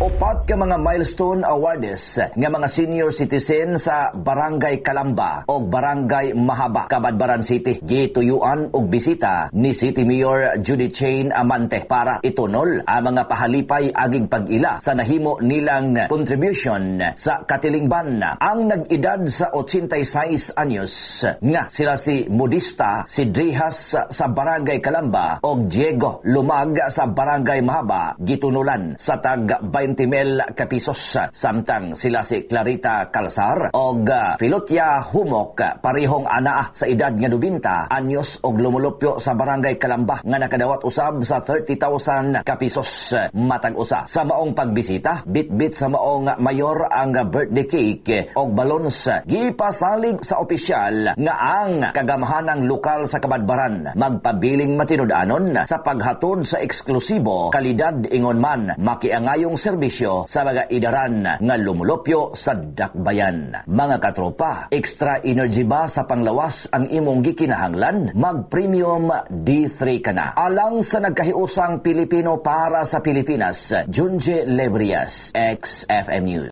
Upat ka mga milestone awards nga mga senior citizen sa Barangay Calamba o Barangay Mahaba, Cabadbaran City gituyuan og bisita ni City Mayor Judy Chain Amante para itunol ang mga pahalipay aging pag-ila sa nahimo nilang contribution sa katilingban. Ang nag-edad sa 86 anyos nga sila si Modista Sidrihas sa Barangay Calamba o Diego Lumag sa Barangay Mahaba gitunulan sa tag 20,000 ka pisos, samtang sila si Clarita Calzar og Filotia Humok parihong anaa sa edad nga 90 anyos og lumulupyo sa Barangay Calamba nga nakadawat usab sa 30,000 ka pisos matag usa. Sa maong pagbisita, bit-bit sa maong mayor ang birthday cake og balons gipasalig sa opisyal nga ang kagamahanang lokal sa Cabadbaran magpabiling matinud-anon sa paghatod sa eksklusibo kalidad ingon man makiangayong serbisyo sa mga idaran nga lumulupyo sa dakbayan. Mga katropa, extra energy ba sa panglawas ang imong gikinahanglan? Mag-premium D3 ka na. Alang sa nagkahiusang Pilipino para sa Pilipinas, Junje Lebrias, XFM News.